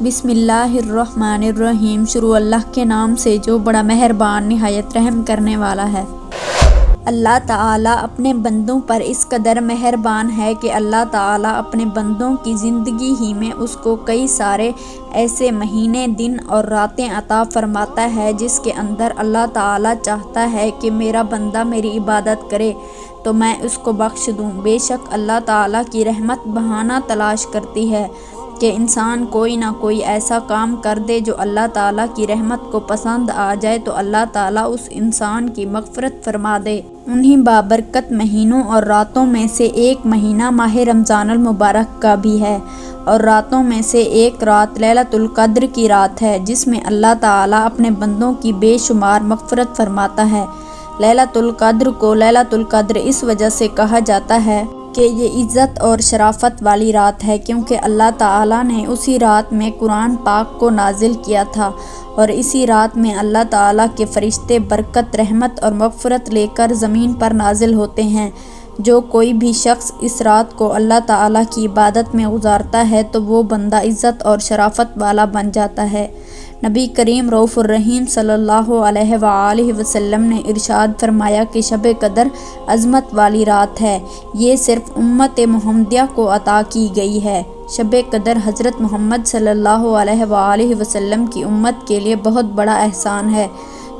بسم اللہ الرحمن الرحیم۔ شروع اللہ کے نام سے جو بڑا مہربان نہایت رحم کرنے والا ہے۔ اللہ تعالیٰ اپنے بندوں پر اس قدر مہربان ہے کہ اللہ تعالیٰ اپنے بندوں کی زندگی ہی میں اس کو کئی سارے ایسے مہینے، دن اور راتیں عطا فرماتا ہے جس کے اندر اللہ تعالیٰ چاہتا ہے کہ میرا بندہ میری عبادت کرے تو میں اس کو بخش دوں۔ بے شک اللہ تعالیٰ کی رحمت بہانہ تلاش کرتی ہے کہ انسان کوئی نہ کوئی ایسا کام کر دے جو اللہ تعالیٰ کی رحمت کو پسند آ جائے تو اللہ تعالیٰ اس انسان کی مغفرت فرما دے۔ انہی بابرکت مہینوں اور راتوں میں سے ایک مہینہ ماہ رمضان المبارک کا بھی ہے، اور راتوں میں سے ایک رات لیلۃ القدر کی رات ہے جس میں اللہ تعالیٰ اپنے بندوں کی بے شمار مغفرت فرماتا ہے۔ لیلۃ القدر کو لیلۃ القدر اس وجہ سے کہا جاتا ہے کہ یہ عزت اور شرافت والی رات ہے، کیونکہ اللہ تعالیٰ نے اسی رات میں قرآن پاک کو نازل کیا تھا، اور اسی رات میں اللہ تعالیٰ کے فرشتے برکت، رحمت اور مغفرت لے کر زمین پر نازل ہوتے ہیں۔ جو کوئی بھی شخص اس رات کو اللہ تعالیٰ کی عبادت میں گزارتا ہے تو وہ بندہ عزت اور شرافت والا بن جاتا ہے۔ نبی کریم رؤوف الرحیم صلی اللہ علیہ وآلہ وسلم نے ارشاد فرمایا کہ شب قدر عظمت والی رات ہے، یہ صرف امت محمدیہ کو عطا کی گئی ہے۔ شب قدر حضرت محمد صلی اللہ علیہ وآلہ وسلم کی امت کے لیے بہت بڑا احسان ہے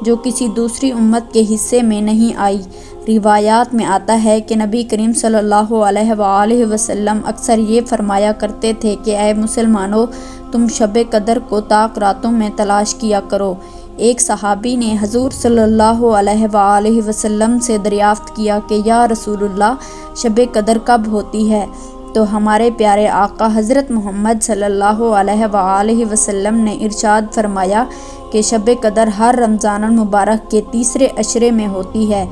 جو کسی دوسری امت کے حصے میں نہیں آئی۔ روایات میں آتا ہے کہ نبی کریم صلی اللہ علیہ وآلہ وسلم اکثر یہ فرمایا کرتے تھے کہ اے مسلمانوں، تم شب قدر کو طاق راتوں میں تلاش کیا کرو۔ ایک صحابی نے حضور صلی اللہ علیہ وآلہ وسلم سے دریافت کیا کہ یا رسول اللہ، شب قدر کب ہوتی ہے؟ تو ہمارے پیارے آقا حضرت محمد صلی اللہ علیہ وآلہ وسلم نے ارشاد فرمایا کہ شب قدر ہر رمضان المبارک کے تیسرے عشرے میں ہوتی ہے۔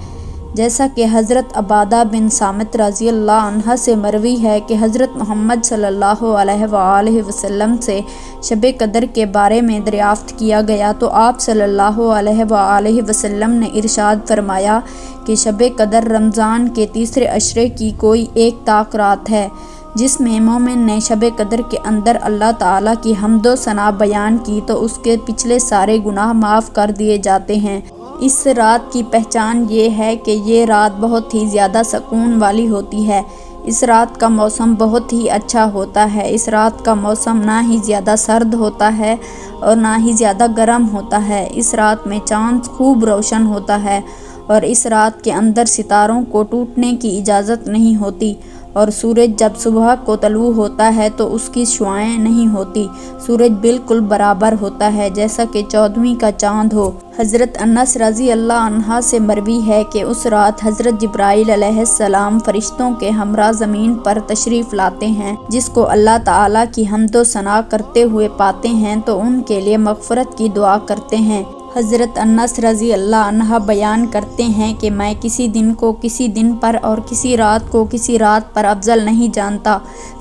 جیسا کہ حضرت عبادہ بن صامت رضی اللہ عنہ سے مروی ہے کہ حضرت محمد صلی اللہ علیہ وآلہ وسلم سے شب قدر کے بارے میں دریافت کیا گیا تو آپ صلی اللہ علیہ وآلہ وسلم نے ارشاد فرمایا کہ شب قدر رمضان کے تیسرے عشرے کی کوئی ایک طاق رات ہے جس میں مومن نے شب قدر کے اندر اللہ تعالیٰ کی حمد و ثنا بیان کی تو اس کے پچھلے سارے گناہ معاف کر دیے جاتے ہیں۔ اس رات کی پہچان یہ ہے کہ یہ رات بہت ہی زیادہ سکون والی ہوتی ہے۔ اس رات کا موسم بہت ہی اچھا ہوتا ہے۔ اس رات کا موسم نہ ہی زیادہ سرد ہوتا ہے اور نہ ہی زیادہ گرم ہوتا ہے۔ اس رات میں چاند خوب روشن ہوتا ہے، اور اس رات کے اندر ستاروں کو ٹوٹنے کی اجازت نہیں ہوتی، اور سورج جب صبح کو طلوع ہوتا ہے تو اس کی شعاعیں نہیں ہوتی، سورج بالکل برابر ہوتا ہے جیسا کہ 14ویں کا چاند ہو۔ حضرت انس رضی اللہ عنہ سے مروی ہے کہ اس رات حضرت جبرائیل علیہ السلام فرشتوں کے ہمراہ زمین پر تشریف لاتے ہیں، جس کو اللہ تعالیٰ کی حمد و ثنا کرتے ہوئے پاتے ہیں تو ان کے لیے مغفرت کی دعا کرتے ہیں۔ حضرت انس رضی اللہ عنہ بیان کرتے ہیں کہ میں کسی دن کو کسی دن پر اور کسی رات کو کسی رات پر افضل نہیں جانتا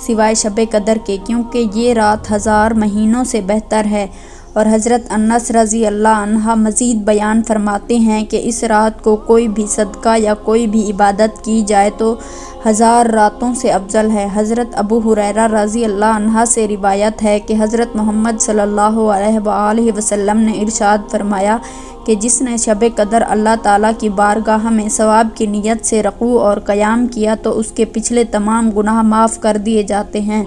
سوائے شب قدر کے، کیونکہ یہ رات 1000 مہینوں سے بہتر ہے۔ اور حضرت انس رضی اللہ عنہ مزید بیان فرماتے ہیں کہ اس رات کو کوئی بھی صدقہ یا کوئی بھی عبادت کی جائے تو 1000 راتوں سے افضل ہے۔ حضرت ابو ہریرہ رضی اللہ عنہ سے روایت ہے کہ حضرت محمد صلی اللہ علیہ وآلہ وسلم نے ارشاد فرمایا کہ جس نے شب قدر اللہ تعالیٰ کی بارگاہ میں ثواب کی نیت سے رکوع اور قیام کیا تو اس کے پچھلے تمام گناہ معاف کر دیے جاتے ہیں۔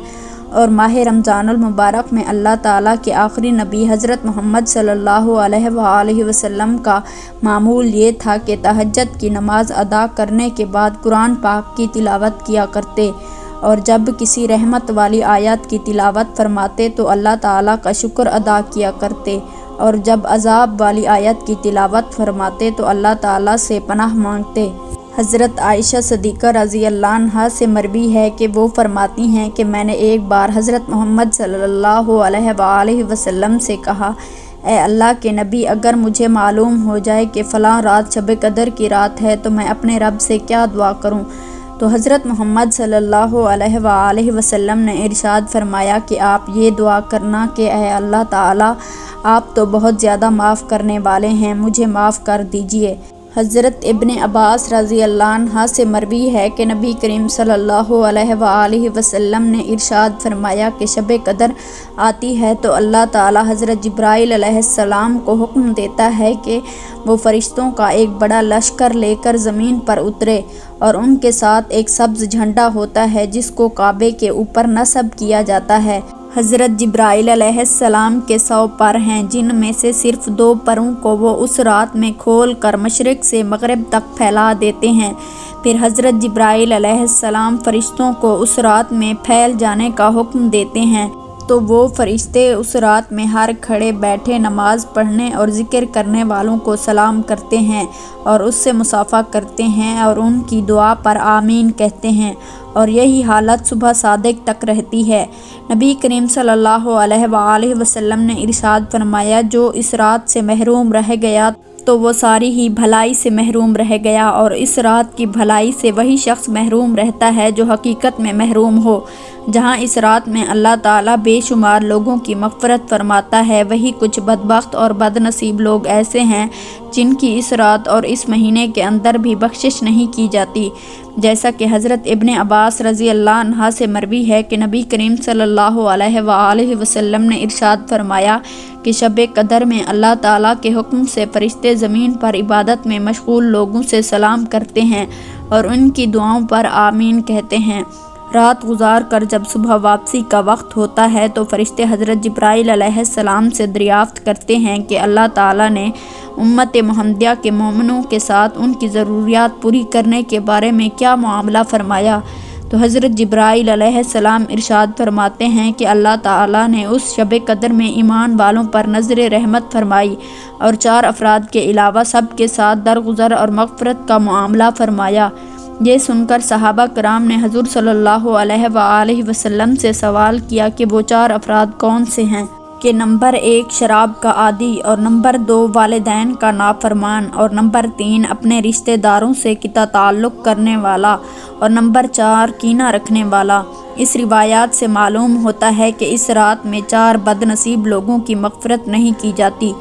اور ماہ رمضان المبارک میں اللہ تعالیٰ کے آخری نبی حضرت محمد صلی اللہ علیہ وآلہ وسلم کا معمول یہ تھا کہ تہجد کی نماز ادا کرنے کے بعد قرآن پاک کی تلاوت کیا کرتے، اور جب کسی رحمت والی آیت کی تلاوت فرماتے تو اللہ تعالیٰ کا شکر ادا کیا کرتے، اور جب عذاب والی آیت کی تلاوت فرماتے تو اللہ تعالیٰ سے پناہ مانگتے۔ حضرت عائشہ صدیقہ رضی اللہ عنہا سے مروی ہے کہ وہ فرماتی ہیں کہ میں نے ایک بار حضرت محمد صلی اللہ علیہ وآلہ وسلم سے کہا، اے اللہ کے نبی، اگر مجھے معلوم ہو جائے کہ فلاں رات شب قدر کی رات ہے تو میں اپنے رب سے کیا دعا کروں؟ تو حضرت محمد صلی اللہ علیہ وآلہ وسلم نے ارشاد فرمایا کہ آپ یہ دعا کرنا کہ اے اللہ تعالیٰ، آپ تو بہت زیادہ معاف کرنے والے ہیں، مجھے معاف کر دیجئے۔ حضرت ابن عباس رضی اللہ عنہ سے مروی ہے کہ نبی کریم صلی اللہ علیہ وآلہ وسلم نے ارشاد فرمایا کہ شب قدر آتی ہے تو اللہ تعالی حضرت جبرائیل علیہ السلام کو حکم دیتا ہے کہ وہ فرشتوں کا ایک بڑا لشکر لے کر زمین پر اترے، اور ان کے ساتھ ایک سبز جھنڈا ہوتا ہے جس کو کعبے کے اوپر نصب کیا جاتا ہے۔ حضرت جبرائیل علیہ السلام کے 100 پر ہیں، جن میں سے صرف 2 پروں کو وہ اس رات میں کھول کر مشرق سے مغرب تک پھیلا دیتے ہیں۔ پھر حضرت جبرائیل علیہ السلام فرشتوں کو اس رات میں پھیل جانے کا حکم دیتے ہیں، تو وہ فرشتے اس رات میں ہر کھڑے بیٹھے نماز پڑھنے اور ذکر کرنے والوں کو سلام کرتے ہیں اور اس سے مصافحہ کرتے ہیں اور ان کی دعا پر آمین کہتے ہیں، اور یہی حالت صبح صادق تک رہتی ہے۔ نبی کریم صلی اللہ علیہ وآلہ وسلم نے ارشاد فرمایا، جو اس رات سے محروم رہ گیا تو وہ ساری ہی بھلائی سے محروم رہ گیا، اور اس رات کی بھلائی سے وہی شخص محروم رہتا ہے جو حقیقت میں محروم ہو۔ جہاں اس رات میں اللہ تعالیٰ بے شمار لوگوں کی مغفرت فرماتا ہے، وہی کچھ بدبخت اور بد نصیب لوگ ایسے ہیں جن کی اس رات اور اس مہینے کے اندر بھی بخشش نہیں کی جاتی، جیسا کہ حضرت ابن عباس رضی اللہ عنہ سے مروی ہے کہ نبی کریم صلی اللہ علیہ وآلہ وسلم نے ارشاد فرمایا کہ شب قدر میں اللہ تعالیٰ کے حکم سے فرشتے زمین پر عبادت میں مشغول لوگوں سے سلام کرتے ہیں اور ان کی دعاؤں پر آمین کہتے ہیں۔ رات گزار کر جب صبح واپسی کا وقت ہوتا ہے تو فرشتے حضرت جبرائیل علیہ السلام سے دریافت کرتے ہیں کہ اللہ تعالیٰ نے امت محمدیہ کے مومنوں کے ساتھ ان کی ضروریات پوری کرنے کے بارے میں کیا معاملہ فرمایا، تو حضرت جبرائیل علیہ السلام ارشاد فرماتے ہیں کہ اللہ تعالیٰ نے اس شب قدر میں ایمان والوں پر نظر رحمت فرمائی اور 4 افراد کے علاوہ سب کے ساتھ درگزر اور مغفرت کا معاملہ فرمایا۔ یہ سن کر صحابہ کرام نے حضور صلی اللہ علیہ وآلہ وسلم سے سوال کیا کہ وہ 4 افراد کون سے ہیں؟ کہ نمبر 1 شراب کا عادی، اور نمبر 2 والدین کا نافرمان، اور نمبر 3 اپنے رشتہ داروں سے قطع تعلق کرنے والا، اور نمبر 4 کینہ رکھنے والا۔ اس روایات سے معلوم ہوتا ہے کہ اس رات میں 4 بد نصیب لوگوں کی مغفرت نہیں کی جاتی۔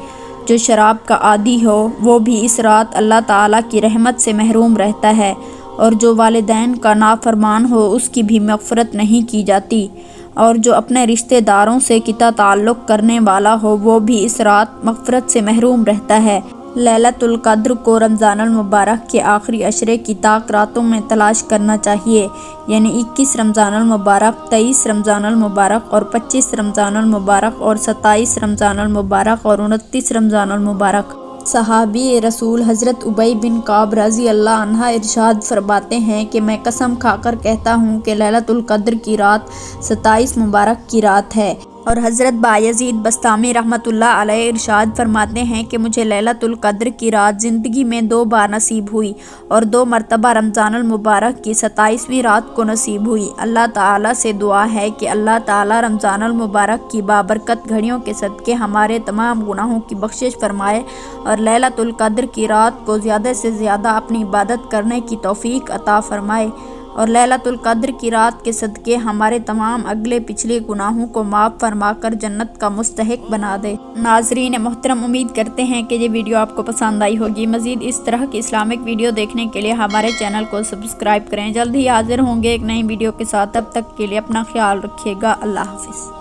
جو شراب کا عادی ہو وہ بھی اس رات اللہ تعالیٰ کی رحمت سے محروم رہتا ہے، اور جو والدین کا نافرمان ہو اس کی بھی مغفرت نہیں کی جاتی، اور جو اپنے رشتہ داروں سے قطع تعلق کرنے والا ہو وہ بھی اس رات مغفرت سے محروم رہتا ہے۔ لیلۃ القدر کو رمضان المبارک کے آخری عشرے کی طاق راتوں میں تلاش کرنا چاہیے، یعنی 21 رمضان المبارک، 23 رمضان المبارک اور 25 رمضان المبارک اور 27 رمضان المبارک اور 29 رمضان المبارک۔ صحابی رسول حضرت ابی بن کعب رضی اللہ عنہ ارشاد فرماتے ہیں کہ میں قسم کھا کر کہتا ہوں کہ لیلۃ القدر کی رات 27 مبارک کی رات ہے، اور حضرت بایزید بسطامی رحمۃ اللہ علیہ ارشاد فرماتے ہیں کہ مجھے لیلۃ القدر کی رات زندگی میں 2 بار نصیب ہوئی، اور 2 مرتبہ رمضان المبارک کی 27ویں رات کو نصیب ہوئی۔ اللہ تعالیٰ سے دعا ہے کہ اللہ تعالیٰ رمضان المبارک کی بابرکت گھڑیوں کے صدقے ہمارے تمام گناہوں کی بخشش فرمائے، اور لیلۃ القدر کی رات کو زیادہ سے زیادہ اپنی عبادت کرنے کی توفیق عطا فرمائے، اور لیلۃ القدر کی رات کے صدقے ہمارے تمام اگلے پچھلے گناہوں کو معاف فرما کر جنت کا مستحق بنا دے۔ ناظرین محترم، امید کرتے ہیں کہ یہ ویڈیو آپ کو پسند آئی ہوگی۔ مزید اس طرح کی اسلامک ویڈیو دیکھنے کے لیے ہمارے چینل کو سبسکرائب کریں۔ جلد ہی حاضر ہوں گے ایک نئی ویڈیو کے ساتھ، تب تک کے لیے اپنا خیال رکھیے گا۔ اللہ حافظ۔